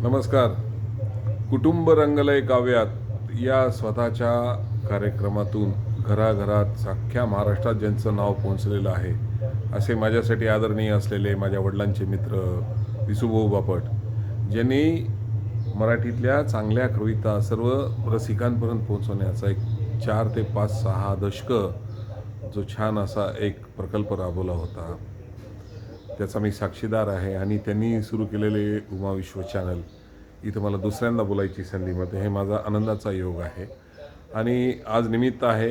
नमस्कार. कुटुंब रंगलय काव्यात या स्वतःच्या कार्यक्रमातून घराघरात अख्ख्या महाराष्ट्रात ज्यांचं नाव पोहोचलेलं आहे, असे माझ्यासाठी आदरणीय असलेले माझ्या वडिलांचे मित्र विसुभाऊ बापट, ज्यांनी मराठीतल्या चांगल्या कविता सर्व रसिकांपर्यंत पोहोचवण्याचा एक 4 ते 5-6 दशकं जो छान असा एक प्रकल्प राबवला होता, त्याचा मी साक्षीदार आहे. आणि त्यांनी सुरू केलेले उमा विश्व चॅनल इथं मला दुसऱ्यांदा बोलायची संधी मिळते, हे माझा आनंदाचा योग आहे. आणि आज निमित्त आहे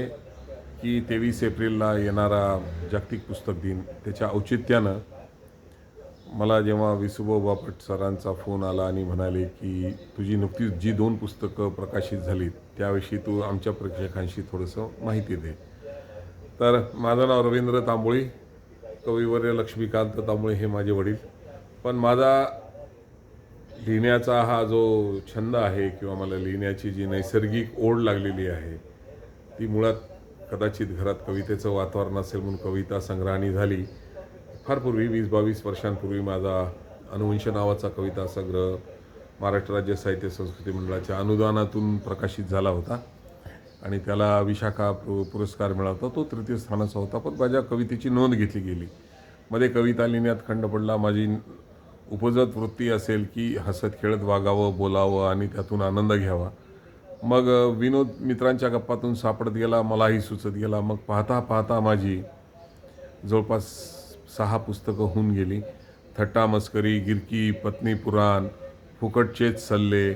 की 23 एप्रिलला येणारा जागतिक पुस्तक दिन, त्याच्या औचित्यानं मला जेव्हा विसुभाऊ बापट सरांचा फोन आला आणि म्हणाले की तुझी नुकतीच जी 2 पुस्तकं प्रकाशित झालीत त्याविषयी तू आमच्या प्रेक्षकांशी थोडंसं माहिती दे. तर माझं नाव रवींद्र तांबोळी, कविवर्य लक्ष्मीकांत तांबोळी हे माझे वडील. पण माझा लिहिण्याचा हा जो छंद आहे किंवा मला लिहिण्याची जी नैसर्गिक ओढ लागलेली आहे, ती मुळात कदाचित घरात कवितेचं वातावरण असेल म्हणून कविता संग्रहाने झाली. फार पूर्वी 20-22 वर्षांपूर्वी माझा अनुवंश नावाचा कविता संग्रह महाराष्ट्र राज्य साहित्य संस्कृती मंडळाच्या अनुदानातून प्रकाशित झाला होता आणि त्याला विशाखा पुरस्कार मिळाला होता. तो तृतीय स्थानाचा होता. पण माझ्या कवितेची नोंद घेतली गेली. मध्ये कविता लिहिण्यात खंड पडला. माझी उपजत वृत्ती असेल की हसत खेळत वागावं, बोलावं आणि त्यातून आनंद घ्यावा. मग विनोद मित्रांच्या गप्पातून सापडत गेला, मलाही सुचत गेला. मग पाहता पाहता माझी जवळपास 6 पुस्तकं होऊन गेली. थट्टा मस्करी, गिरकी, पत्नी पुराण, फुकटचेच सल्ले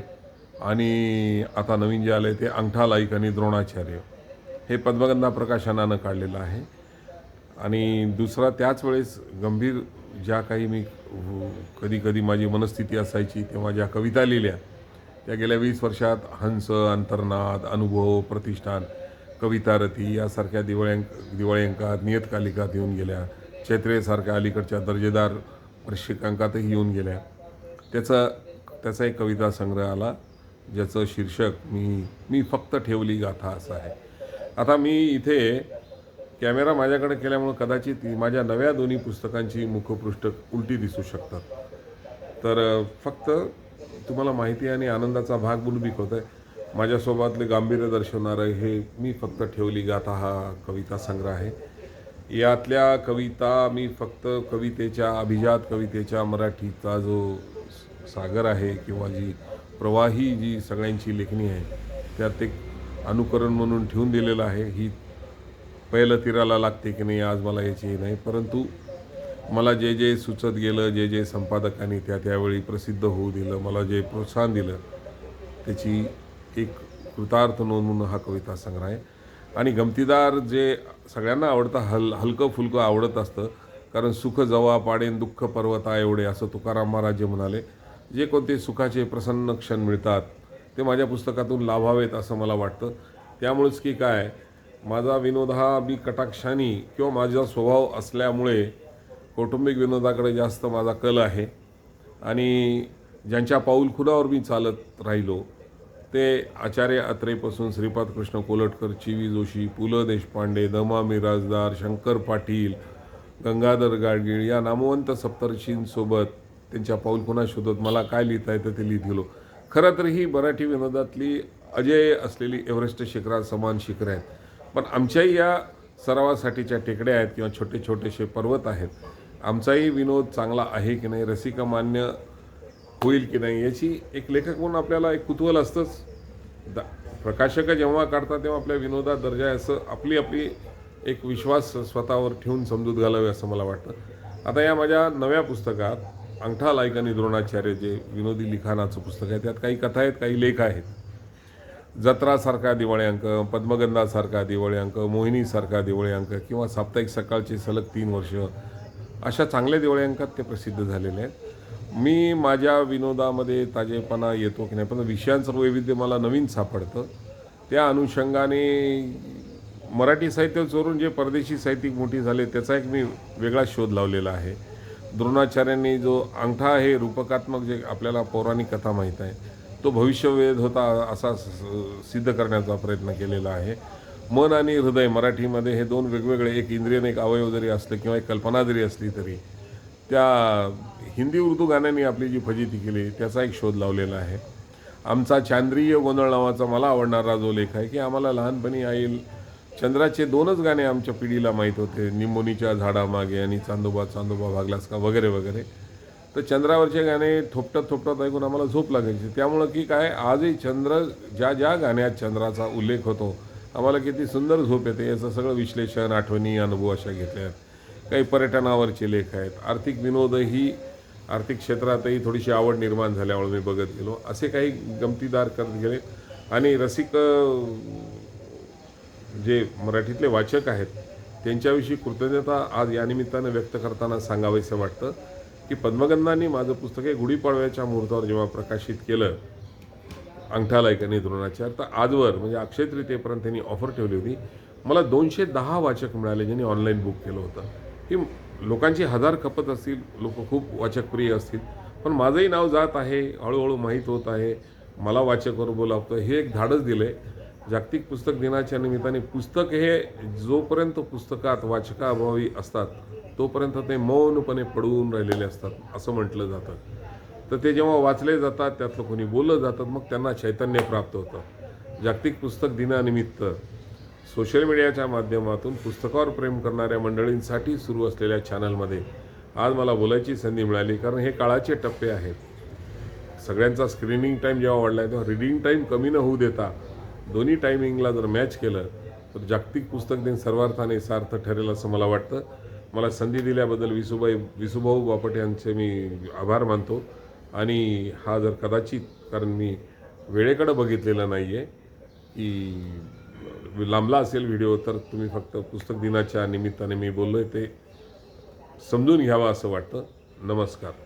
आणि आता नवीन जे आले ते अंगठा लाईक आणि द्रोणाचार्य, हे पद्मगंधा प्रकाशनानं काढलेलं आहे. आणि दुसरा त्याच वेळेस गंभीर ज्या काही मी कधी कधी माझी मनस्थिती असायची तेव्हा ज्या कविता लिहिल्या त्या गेल्या 20 वर्षात हंस, अंतर्नाद, अनुभव, प्रतिष्ठान, कवितारथी यासारख्या दिवाळी अंकात, नियतकालिकात येऊन गेल्या. चैत्रेसारख्या अलीकडच्या दर्जेदार प्रशिक्षकांकातही येऊन गेल्या. त्याचा एक कविता संग्रह आला ज्याचं शीर्षक मी फक्त ठेवली गाथा असं आहे. आता मी इथे कॅमेरा माझ्याकडे केल्यामुळं कदाचित माझ्या नव्या 2 पुस्तकांची मुखपृष्ठ उलटी दिसू शकतात. तर फक्त तुम्हाला माहिती आणि आनंदाचा भाग बोलू बिकवत आहे. माझ्यासोबतले गांभीर्य दर्शवणारं हे मी फक्त ठेवली गाथा हा कविता संग्रह आहे. यातल्या कविता मी फक्त कवितेच्या, अभिजात कवितेच्या मराठीचा जो सागर आहे किंवा जी प्रवाही जी सगळ्यांची लेखणी आहे त्यात एक अनुकरण म्हणून ठेवून दिलेलं आहे. ही पहिलं तीराला लागते की नाही आज मला याची नाही, परंतु मला जे जे सुचत गेलं, जे जे संपादकांनी त्यावेळी प्रसिद्ध होऊ दिलं, मला जे प्रोत्साहन दिलं, त्याची एक कृतार्थ नोंद म्हणून हा कविता संग्रह आहे. आणि गमतीदार जे सगळ्यांना आवडतं, हलकं फुलकं आवडत असतं, कारण सुख जवा पाडेन दुःख पर्वता एवढे असं तुकाराम महाराज जे म्हणाले. जे कोणते सुखाचे प्रसन्न क्षण मिळतात ते माझ्या पुस्तकातून लाभावेत असं मला वाटतं. त्यामुळेच की काय, माझा विनोद हा मी कटाक्षाने किंवा माझा स्वभाव असल्यामुळे कौटुंबिक विनोदाकडे जास्त माझा कल आहे. आणि ज्यांच्या पाऊलखुणावर मी चालत राहिलो ते आचार्य अत्रेपासून श्रीपाद कृष्ण कोलटकर, चि. जोशी, पु. ल. देशपांडे, द. मा. मिरासदार, शंकर पाटील, गंगाधर गाडगीळ या नामवंत सप्तर्षींसोबत त्यांच्या पाऊलखुणा शोधत मला काय लिहिता येतं ते लिहित गेलो. खरं तर ही मराठी विनोदातली अजय असलेली एव्हरेस्ट शिखरात समान शिखरं आहेत. पण आमच्याही या सरावासाठीच्या टेकड्या आहेत किंवा छोटे छोटेसे पर्वत आहेत. आमचाही विनोद चांगला आहे की नाही, रसिकमान्य होईल की नाही, याची एक लेखक म्हणून आपल्याला एक कुतूहल असतंच. प्रकाशक जेव्हा काढतात तेव्हा आपल्या विनोदात दर्जा आहे असं आपली एक विश्वास स्वतःवर ठेवून समजूत घालावे असं मला वाटतं. आता या माझ्या नव्या पुस्तकात अंगठा लाईक आणि द्रोणाचार्य जे विनोदी लिखाणाचं पुस्तक आहे, त्यात काही कथा आहेत, काही लेख आहेत. जत्रासारखा दिवाळी अंक, पद्मगंधासारखा दिवाळी अंक, मोहिनीसारखा दिवाळी अंक किंवा साप्ताहिक सकाळचे सलग 3 वर्ष अशा चांगल्या दिवाळी अंकात ते प्रसिद्ध झालेले आहेत. मी माझ्या विनोदामध्ये ताजेपणा येतो की नाही, पण विषयांचं वैविध्य मला नवीन सापडतं. त्या अनुषंगाने मराठी साहित्य चोरून जे परदेशी साहित्यिक मोठी झाले त्याचा एक मी वेगळा शोध लावलेला आहे. द्रोणाचार्यांनी जो अंगठा हे रूपकात्मक जे आपल्याला पौराणिक कथा माहीत आहे तो भविष्यवेध होता असा सिद्ध करण्याचा प्रयत्न केलेला आहे. मन आणि हृदय मराठीमध्ये हे 2 वेगवेगळे, एक इंद्रिय आणि एक अवयव जरी असले किंवा एक कल्पना जरी असली तरी त्या हिंदी उर्दू गाण्यांनी आपली जी फजिती केली त्याचा एक शोध लावलेला आहे. आमचा चांद्रीय गोंधळ नावाचा मला आवडणारा जो लेख आहे की आम्हाला लहानपणी आई चंद्राचे 2च गाणे आमच्या पिढीला माहीत होते, निमोनीच्या झाडामागे आणि चांदोबा चांदोबा भागलास का वगैरे वगैरे. तर चंद्रावरचे गाणे थोपटत थोपटत ऐकून आम्हाला झोप लागायची. त्यामुळं की काय आजही ज्या ज्या गाण्यात चंद्राचा उल्लेख होतो आम्हाला किती सुंदर झोप येते याचं सगळं विश्लेषण, आठवणी, अनुभव अशा घेतल्या आहेत. काही पर्यटनावरचे लेख आहेत. आर्थिक विनोदही आर्थिक क्षेत्रातही थोडीशी आवड निर्माण झाल्यामुळे मी बघत गेलो. असे काही गमतीदार करत गेले आणि रसिक जे मराठीतले वाचक आहेत त्यांच्याविषयी कृतज्ञता आज या निमित्तानं व्यक्त करताना सांगावंसं वाटतं की पद्मगंधांनी माझं पुस्तक हे गुढीपाडव्याच्या मुहूर्तावर जेव्हा प्रकाशित केलं अंगठालायक आणि द्रोणाचार्य, तर आजवर म्हणजे अक्षय तृतीयेपर्यंत त्यांनी ऑफर ठेवली होती. मला 210 वाचक मिळाले ज्यांनी ऑनलाईन बुक केलं होतं. ही लोकांची हजार खपत असतील, लोक खूप वाचकप्रिय असतील, पण माझंही नाव जात आहे, हळूहळू माहीत होत आहे, मला वाचकवर बोलावतं. हे एक धाडस दिलं आहे. जागतिक पुस्तक दिनाच्या निमित्ताने पुस्तक हे जोपर्यंत पुस्तकात वाचकाअभावी असतात तोपर्यंत ते मौनपणे पडून राहिलेले असतात असं म्हटलं जातं. तर ते जेव्हा वाचले जातात, त्यातलं कोणी बोललं जातात, मग त्यांना चैतन्य प्राप्त होतं. जागतिक पुस्तक दिनानिमित्त सोशल मीडियाच्या माध्यमातून पुस्तकावर प्रेम करणाऱ्या मंडळींसाठी सुरू असलेल्या चॅनलमध्ये आज मला बोलायची संधी मिळाली, कारण हे काळाचे टप्पे आहेत. सगळ्यांचा स्क्रीनिंग टाईम जेव्हा वाढला आहे तेव्हा रिडिंग टाईम कमी न होऊ देता दोन्ही टायमिंगला जर मॅच केलं तर जागतिक पुस्तक दिन सर्वार्थाने सार्थ ठरेल असं मला वाटतं. मला संधी दिल्याबद्दल विसुभाऊ बापट यांचे मी आभार मानतो. आणि हा जर कदाचित, कारण मी वेळेकडे बघितलेलं नाही आहे, की लांबला असेल व्हिडिओ, तर तुम्ही फक्त पुस्तक दिनाच्या निमित्ताने मी बोललो आहे ते समजून घ्यावा असं वाटतं. नमस्कार.